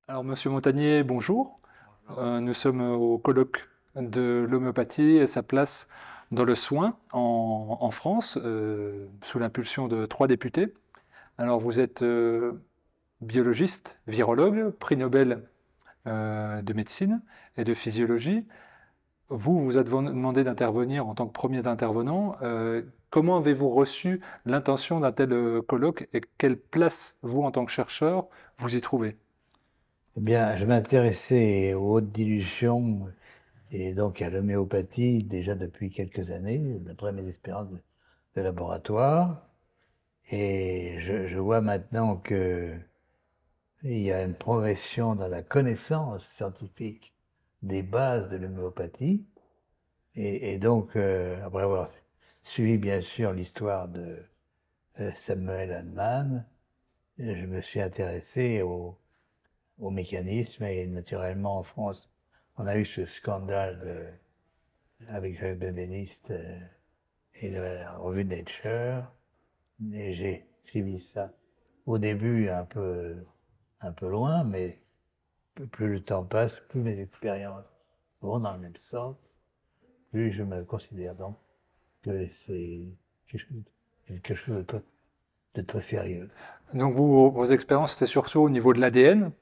Alors, Monsieur Montagnier, bonjour. Nous sommes au colloque de l'homéopathie et sa place dans le soin en France, sous l'impulsion de trois députés. Alors, vous êtes biologiste, virologue, prix Nobel de médecine et de physiologie. Vous êtes demandé d'intervenir en tant que premier intervenant. Comment avez-vous reçu l'intention d'un tel colloque et quelle place, vous, en tant que chercheur, vous y trouvez? Eh bien, je m'intéressais aux hautes dilutions et donc à l'homéopathie déjà depuis quelques années, d'après mes expériences de laboratoire. Et je vois maintenant qu'il y a une progression dans la connaissance scientifique des bases de l'homéopathie. Et donc, après avoir suivi bien sûr l'histoire de Samuel Hahnemann, je me suis intéressé au mécanisme et naturellement en France, on a eu ce scandale avec Jacques Benveniste et la revue Nature et j'ai suivi ça au début un peu loin, mais plus le temps passe, plus mes expériences vont dans le même sens, plus je me considère donc que c'est quelque chose de très sérieux. Donc vous, vos expériences, c'était surtout au niveau de l'ADN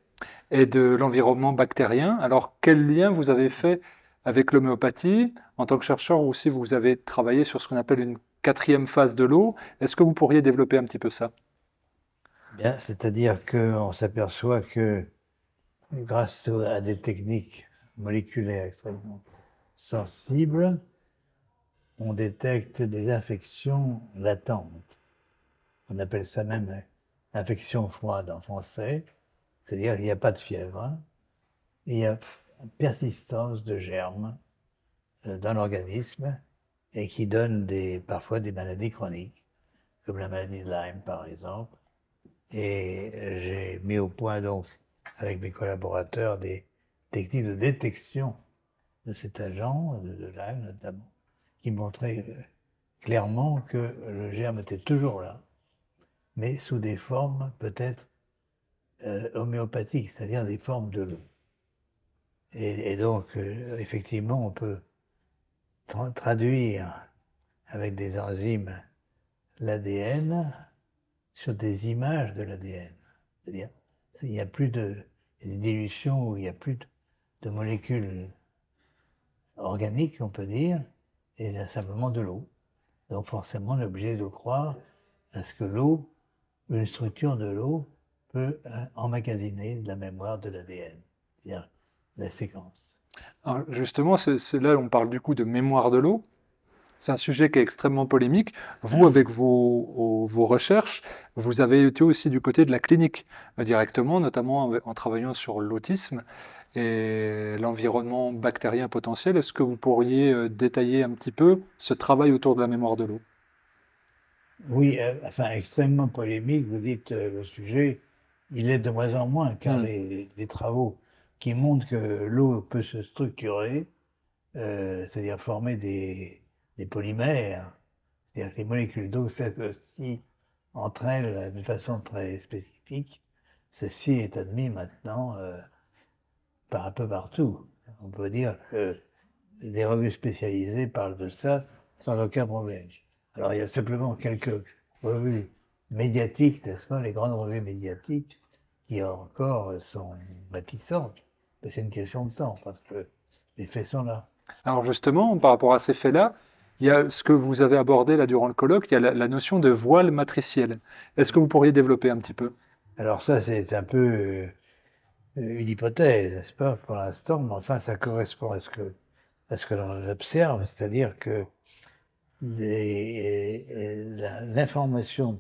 et de l'environnement bactérien. Alors quel lien vous avez fait avec l'homéopathie en tant que chercheur ou si vous avez travaillé sur ce qu'on appelle une quatrième phase de l'eau? Est-ce que vous pourriez développer un petit peu ça? Bien, c'est-à-dire qu'on s'aperçoit que grâce à des techniques moléculaires extrêmement sensibles, on détecte des infections latentes. On appelle ça même infection froide en français, c'est-à-dire qu'il n'y a pas de fièvre, hein. Il y a une persistance de germes dans l'organisme et qui donne parfois des maladies chroniques, comme la maladie de Lyme par exemple. Et j'ai mis au point donc avec mes collaborateurs des techniques de détection de cet agent, de Lyme notamment, qui montraient clairement que le germe était toujours là, mais sous des formes peut-être homéopathiques, c'est-à-dire des formes de l'eau. Et donc, effectivement, on peut traduire avec des enzymes l'ADN sur des images de l'ADN. C'est-à-dire, il n'y a plus de il y a des dilutions où il n'y a plus de molécules organiques, on peut dire, et il y a simplement de l'eau. Donc forcément, on est obligé de croire à ce que l'eau, une structure de l'eau, peut emmagasiner de la mémoire de l'ADN, c'est-à-dire la séquence. Alors, justement, c'est là où on parle du coup de mémoire de l'eau. C'est un sujet qui est extrêmement polémique. Vous, avec vos recherches, vous avez été aussi du côté de la clinique directement, notamment en travaillant sur l'autisme et l'environnement bactérien potentiel. Est-ce que vous pourriez détailler un petit peu ce travail autour de la mémoire de l'eau? Oui, enfin, extrêmement polémique, vous dites le sujet, il est de moins en moins, car Hmm. les travaux qui montrent que l'eau peut se structurer, c'est-à-dire former des polymères, c'est-à-dire que les molécules d'eau s'associent entre elles d'une façon très spécifique. Ceci est admis maintenant par un peu partout. On peut dire que les revues spécialisées parlent de ça sans aucun problème. Alors il y a simplement quelques revues médiatiques, n'est-ce pas, les grandes revues médiatiques, qui encore sont réticentes. Mais c'est une question de temps, parce que les faits sont là. Alors justement, par rapport à ces faits-là, il y a ce que vous avez abordé là durant le colloque, il y a la notion de voile matriciel. Est-ce que vous pourriez développer un petit peu? Alors ça, c'est un peu une hypothèse, n'est-ce pas, pour l'instant, mais enfin, ça correspond à ce que l'on observe, c'est-à-dire que l'information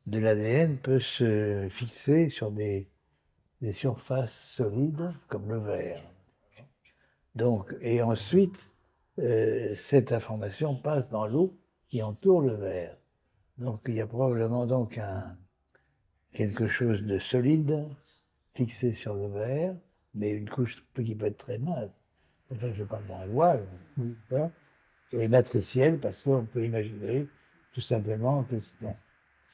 de l'ADN peut se fixer sur des surfaces solides comme le verre. Donc, et ensuite, cette information passe dans l'eau qui entoure le verre. Donc, il y a probablement donc quelque chose de solide fixé sur le verre, mais une couche qui peut être très mince. C'est pour ça que je parle d'un voile. Hein, et matricielle, parce qu'on peut imaginer tout simplement que c'est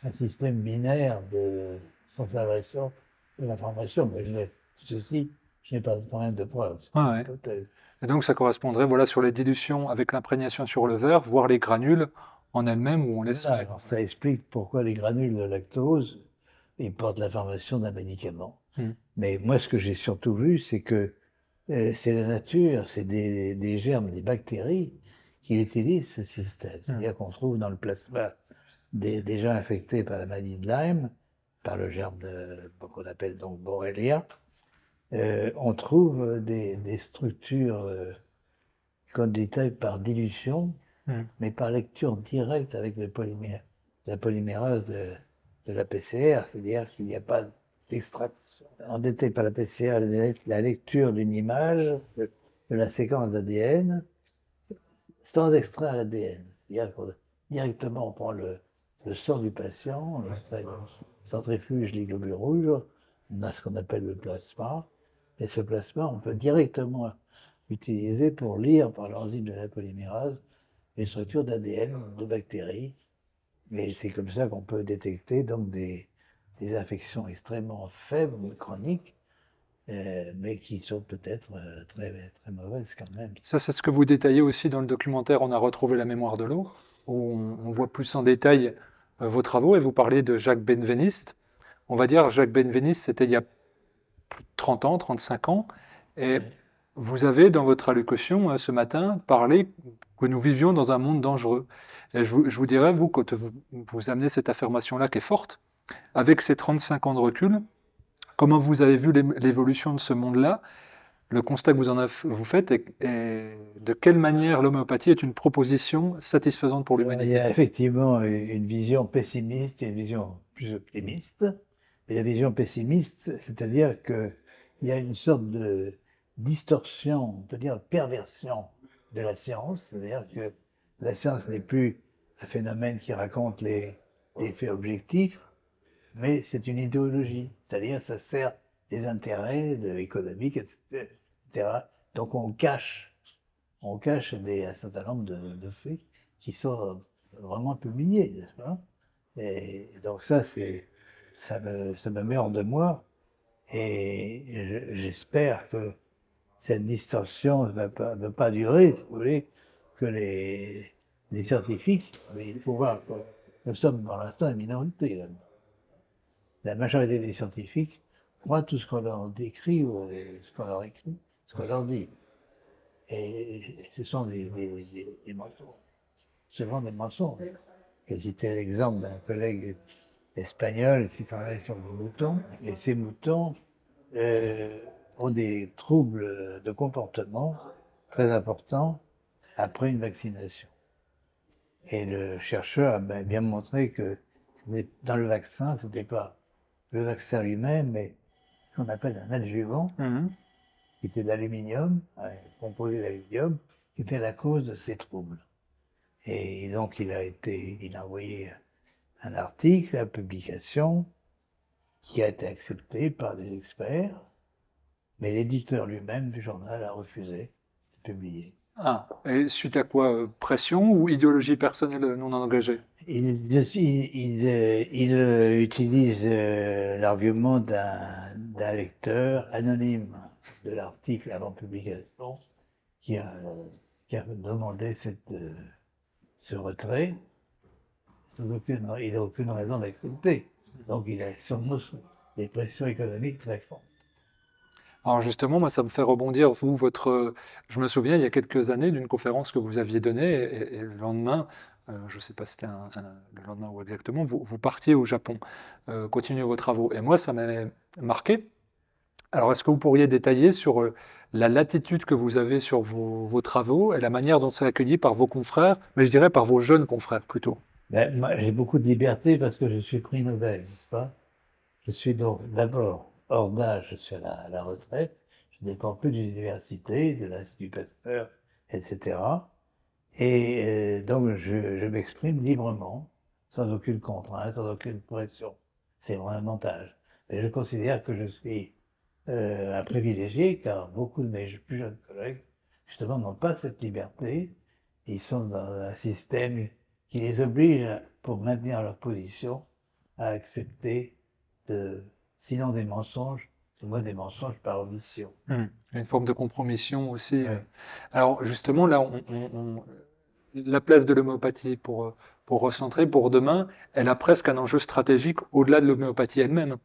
un système binaire de conservation de l'information. Mais je n'ai ceci, je n'ai pas de problème de preuve. C'est Ouais, une ouais. hypothèse. Et donc ça correspondrait voilà, sur les dilutions avec l'imprégnation sur le verre, voire les granules en elles-mêmes où on Voilà, laisserait. alors ça explique pourquoi les granules de lactose, ils portent l'information d'un médicament. Hmm. Mais moi, ce que j'ai surtout vu, c'est que c'est la nature, c'est des germes, des bactéries qui utilisent ce système. C'est-à-dire qu'on trouve dans le plasma des gens infectés par la maladie de Lyme, par le germe qu'on appelle donc Borrelia. On trouve des structures qu'on détaille par dilution, Hmm. mais par lecture directe avec le polymère, la polymérase de la PCR, c'est-à-dire qu'il n'y a pas d'extraction. On détecte par la PCR la lecture d'une image de la séquence d'ADN sans extraire l'ADN. C'est-à-dire qu'on directement on prend le sang du patient, on extrait le centrifuge les globules rouges, on a ce qu'on appelle le plasma, et ce plasma, on peut directement l'utiliser pour lire par l'enzyme de la polymérase les structures d'ADN de bactéries. Et c'est comme ça qu'on peut détecter donc des infections extrêmement faibles, chroniques, mais qui sont peut-être très, très mauvaises quand même. Ça, c'est ce que vous détaillez aussi dans le documentaire On a retrouvé la mémoire de l'eau, où on voit plus en détail vos travaux et vous parlez de Jacques Benveniste. On va dire Jacques Benveniste, c'était il y a plus de 30 ans, 35 ans, et Ouais. vous avez dans votre allocution ce matin parlé que nous vivions dans un monde dangereux. Et je vous dirais, vous, quand vous amenez cette affirmation-là qui est forte, avec ces 35 ans de recul, comment vous avez vu l'évolution de ce monde-là, le constat que vous faites et de quelle manière l'homéopathie est une proposition satisfaisante pour Alors, il y l'humanité? a effectivement une vision pessimiste et une vision plus optimiste. Et la vision pessimiste, c'est-à-dire qu'il y a une sorte de distorsion, on peut dire perversion de la science, c'est-à-dire que la science n'est plus un phénomène qui raconte les faits objectifs, mais c'est une idéologie, c'est-à-dire ça sert des intérêts économiques, etc. Donc on cache un certain nombre de faits qui sont vraiment publiés, n'est-ce pas? Et donc ça me met hors de moi et j'espère que cette distorsion ne va pas durer, si vous voulez, que les scientifiques, mais il faut voir que nous sommes pour l'instant une minorité là-dedans. La majorité des scientifiques croient tout ce qu'on leur décrit ou ce qu'on leur écrit, ce qu'on leur dit. Et ce sont des mensonges. Souvent des mensonges. J'ai cité l'exemple d'un collègue espagnol qui travaille sur des moutons, et ces moutons euh, ont des troubles de comportement très importants après une vaccination. Et le chercheur a bien montré que dans le vaccin, ce n'était pas le vaccin lui-même, mais ce qu'on appelle un adjuvant, Mhm. qui était de l'aluminium, composé d'aluminium, qui était la cause de ces troubles. Et donc il a envoyé un article à publication qui a été accepté par des experts, mais l'éditeur lui-même du journal a refusé de publier. Ah, et suite à quoi? Pression ou idéologie personnelle non engagée? Il utilise l'argument d'un lecteur anonyme de l'article avant publication qui a, qui a demandé ce retrait. Il n'a aucune raison d'accepter. Donc il a sur nous des pressions économiques très fortes. Alors justement, moi, ça me fait rebondir, vous, je me souviens, il y a quelques années, d'une conférence que vous aviez donnée, et le lendemain, je ne sais pas si c'était le lendemain ou exactement, vous partiez au Japon, continuer vos travaux. Et moi, ça m'a marqué. Alors, est-ce que vous pourriez détailler sur la latitude que vous avez sur vos travaux et la manière dont c'est accueilli par vos confrères, mais je dirais par vos jeunes confrères plutôt? Ben, moi, j'ai beaucoup de liberté parce que je suis prix Nobel, n'est-ce pas? Je suis donc d'abord hors d'âge, je suis à la retraite, je ne dépends plus de l'université, de l'Institut Pasteur, etc. Et donc je m'exprime librement, sans aucune contrainte, sans aucune pression. C'est mon avantage. Mais je considère que je suis un privilégié, car beaucoup de mes plus jeunes collègues, justement, n'ont pas cette liberté. Ils sont dans un système qui les oblige, pour maintenir leur position, à accepter sinon des mensonges, du moins des mensonges par omission. Une forme de compromission aussi. Ouais. Alors justement, là, la place de l'homéopathie, pour recentrer, pour demain, elle a presque un enjeu stratégique au-delà de l'homéopathie elle-même.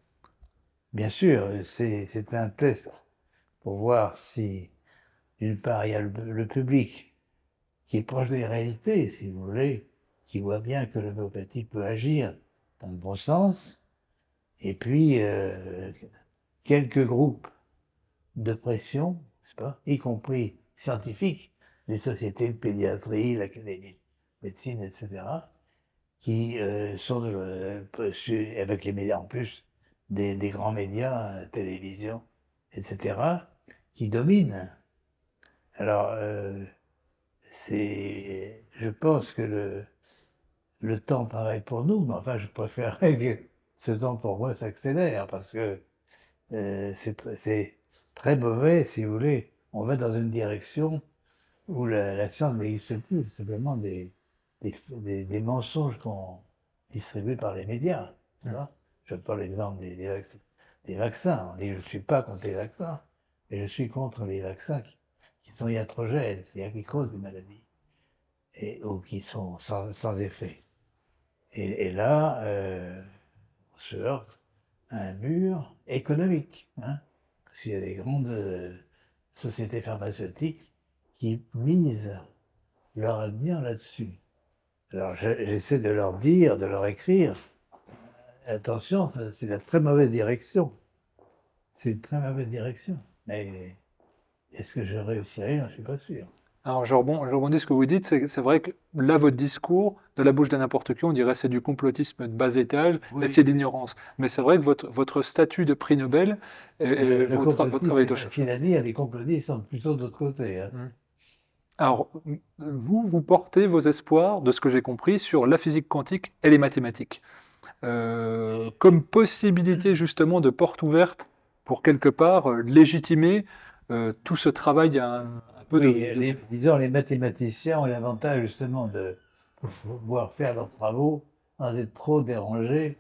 Bien sûr, c'est un test pour voir si, d'une part, il y a le public qui est proche des réalités, si vous voulez, qui voit bien que l'homéopathie peut agir dans le bon sens, et puis quelques groupes de pression, n'est-ce pas, y compris scientifiques, les sociétés de pédiatrie, l'Académie de médecine, etc., qui sont avec les médias en plus, des grands médias, télévision, etc., qui dominent. Alors, je pense que le temps travaille pour nous, mais enfin, je préférerais que ce temps pour moi s'accélère, parce que c'est très mauvais, si vous voulez. On va dans une direction où la science n'existe plus, c'est simplement des mensonges qu'on distribue par les médias. Tu vois. Je prends l'exemple des vaccins. On dit, je ne suis pas contre les vaccins, mais je suis contre les vaccins qui sont iatrogènes, c'est-à-dire qui causent des maladies, ou qui sont sans effet. Et là, on se heurte à un mur économique, hein, parce qu'il y a des grandes sociétés pharmaceutiques qui misent leur avenir là-dessus. Alors j'essaie de leur dire, de leur écrire, attention, c'est la très mauvaise direction. C'est une très mauvaise direction. Mais est-ce que je réussirai? Je ne suis pas sûr. Alors, je rebondis sur ce que vous dites, c'est vrai que là, votre discours, de la bouche de n'importe qui, on dirait c'est du complotisme de bas étage, et Oui. c'est de l'ignorance. Mais c'est vrai que votre statut de prix Nobel, et votre travail de chercheur. Il a dit, les complotistes sont plutôt de l'autre côté. Hein. Alors, vous portez vos espoirs, de ce que j'ai compris, sur la physique quantique et les mathématiques, comme possibilité justement de porte ouverte pour quelque part légitimer tout ce travail un peu Oui, disons, les mathématiciens ont l'avantage justement de pouvoir faire leurs travaux sans être trop dérangés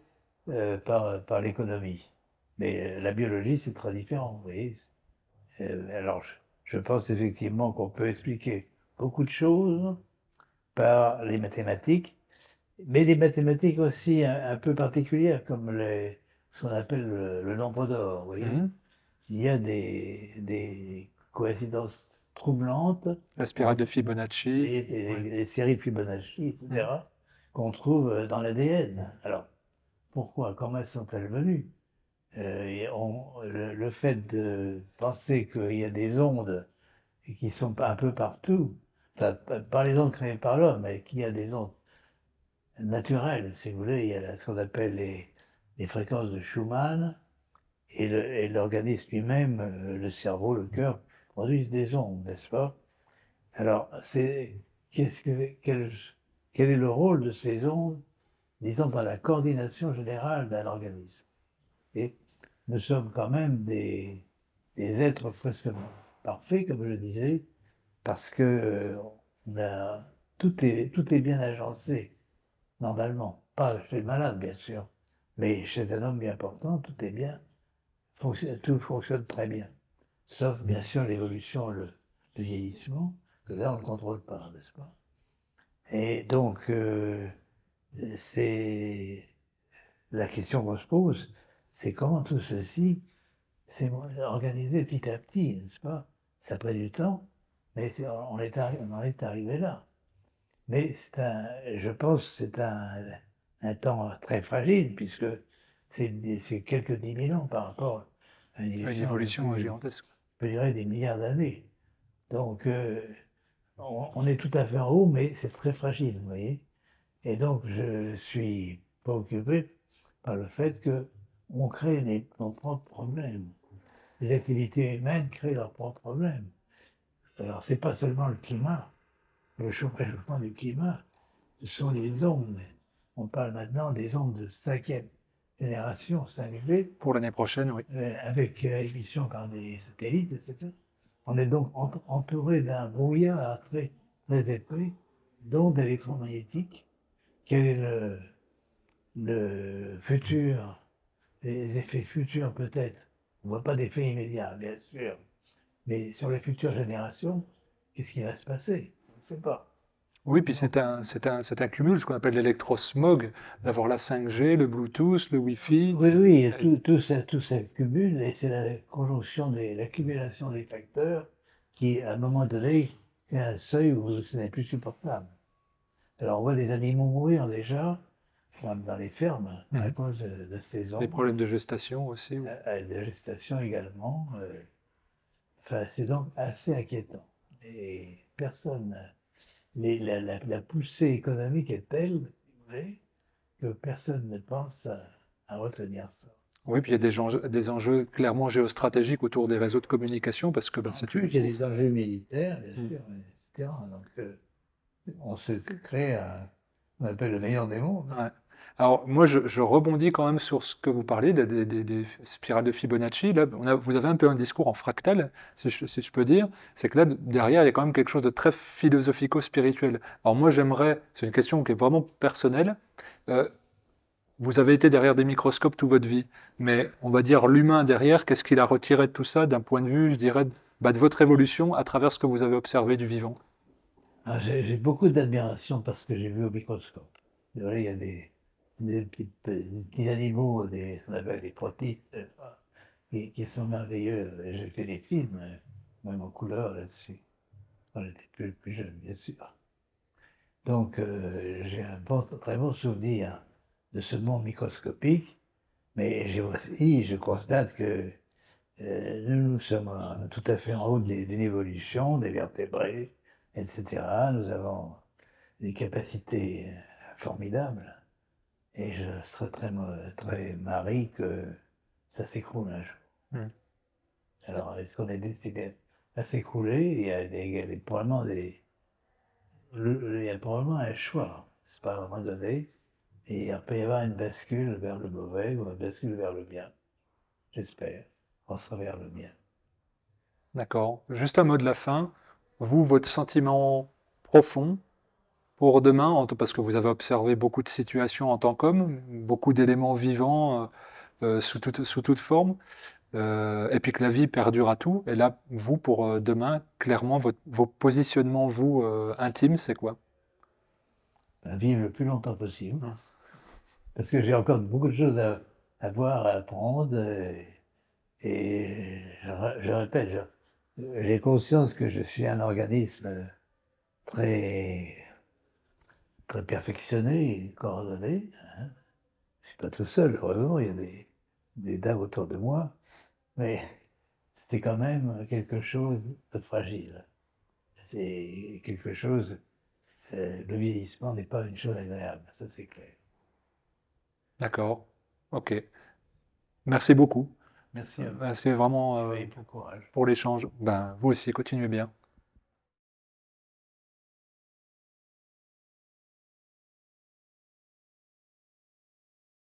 par l'économie. Mais la biologie, c'est très différent, vous voyez. Alors, je pense effectivement qu'on peut expliquer beaucoup de choses par les mathématiques, mais les mathématiques aussi un peu particulières, comme ce qu'on appelle le nombre d'or, vous voyez. Il y a des coïncidences troublantes, la spirale de Fibonacci. et les séries Fibonacci, etc., qu'on trouve dans l'ADN. Alors, pourquoi? Comment sont-elles venues? Le fait de penser qu'il y a des ondes qui sont un peu partout, enfin, pas les ondes créées par l'homme, mais qu'il y a des ondes naturelles, si vous voulez, il y a ce qu'on appelle les fréquences de Schumann, et l'organisme lui-même, le cerveau, le cœur, produisent des ondes, n'est-ce pas? Alors, quel est le rôle de ces ondes, disons, dans la coordination générale d'un organisme? Et nous sommes quand même des êtres presque parfaits, comme je le disais, parce que tout est bien agencé, normalement. Pas chez le malade, bien sûr, mais chez un homme bien portant, tout est bien, tout fonctionne très bien. Sauf, bien sûr, l'évolution, le vieillissement, que là, on ne contrôle pas, n'est-ce pas? Et donc, c'est la question qu'on se pose, c'est comment tout ceci s'est organisé petit à petit, n'est-ce pas? Ça a pris du temps, mais on en est arrivé là. Mais je pense que c'est un temps très fragile, puisque c'est quelques 10 000 ans par rapport à une Une évolution évolution gigantesque. qui peut durer des milliards d'années. Donc, on est tout à fait en haut, mais c'est très fragile, vous voyez. Et donc, je suis préoccupé par le fait qu'on crée nos propres problèmes. Les activités humaines créent leurs propres problèmes. Alors, c'est pas seulement le climat, le réchauffement du climat, ce sont les ondes. On parle maintenant des ondes de 5e génération, 5G, Pour l'année prochaine, oui. avec émission par des satellites, etc. On est donc entouré d'un brouillard très, très épais d'ondes électromagnétiques. Quel est le futur, les effets futurs peut-être ne voit pas d'effet immédiat, bien sûr. Mais sur les futures générations, qu'est-ce qui va se passer? On ne sait pas. Oui, puis c'est un cumul, ce qu'on appelle l'électrosmog, d'avoir la 5G, le Bluetooth, le Wi-Fi. Oui, oui, tout s'accumule et c'est la conjonction l'accumulation des facteurs qui, à un moment donné, fait un seuil où ce n'est plus supportable. Alors on voit des animaux mourir déjà dans les fermes à Mhm. cause de ces Les ondes, problèmes de gestation aussi. Oui. de gestation également. Enfin, c'est donc assez inquiétant. Et personne, la poussée économique est telle, si vous voulez, que personne ne pense à retenir ça. Oui, puis il y a des enjeux clairement géostratégiques autour des réseaux de communication parce que ben, En c'est plus, il y a des enjeux militaires, bien Mm. sûr, etc. Donc, on se crée on appelle le meilleur des mondes. Ouais. Alors, moi, je rebondis quand même sur ce que vous parlez des spirales de Fibonacci. Là, vous avez un peu un discours en fractal, si je peux dire. C'est que là, derrière, il y a quand même quelque chose de très philosophico-spirituel. Alors, moi, c'est une question qui est vraiment personnelle. Euh, Vous avez été derrière des microscopes toute votre vie, mais on va dire l'humain derrière, qu'est-ce qu'il a retiré de tout ça d'un point de vue, je dirais, bah, de votre évolution à travers ce que vous avez observé du vivant? Alors, j'ai beaucoup d'admiration parce que j'ai vu au microscope. Vous voyez, il y a des petits animaux, on appelle les protistes, qui sont merveilleux. Et j'ai fait des films, même en couleur là-dessus, quand j'étais plus jeune, bien sûr. Donc, j'ai un très bon souvenir de ce monde microscopique, mais j'ai aussi, je constate que nous sommes tout à fait en haut d'une évolution des vertébrés, etc. Nous avons des capacités formidables, et je serais très marri que ça s'écroule un jour. Hmm. Alors, est-ce qu'on est décidé à s'écrouler? Il y a probablement il y a probablement un choix. C'est pas à un moment donné. Et il peut y avoir une bascule vers le mauvais ou une bascule vers le bien. J'espère. On sera vers le bien. D'accord. Juste un mot de la fin. Vous, votre sentiment profond pour demain, parce que vous avez observé beaucoup de situations en tant qu'homme, beaucoup d'éléments vivants sous toute forme, et puis que la vie perdure à tout. Et là, vous, pour demain, clairement, vos positionnements, vous, intimes, c'est quoi? Vivre le plus longtemps possible. Hmm. Parce que j'ai encore beaucoup de choses à voir, à apprendre. Et je répète, j'ai conscience que je suis un organisme très, très perfectionné et coordonné. Hein. Je ne suis pas tout seul, heureusement, il y a des dames autour de moi. Mais c'est quand même quelque chose de fragile. C'est quelque chose. Le vieillissement n'est pas une chose agréable, ça c'est clair. D'accord. Ok. Merci beaucoup. Merci à vous. C'est vraiment Et bon courage. pour l'échange. Ben, vous aussi, continuez bien.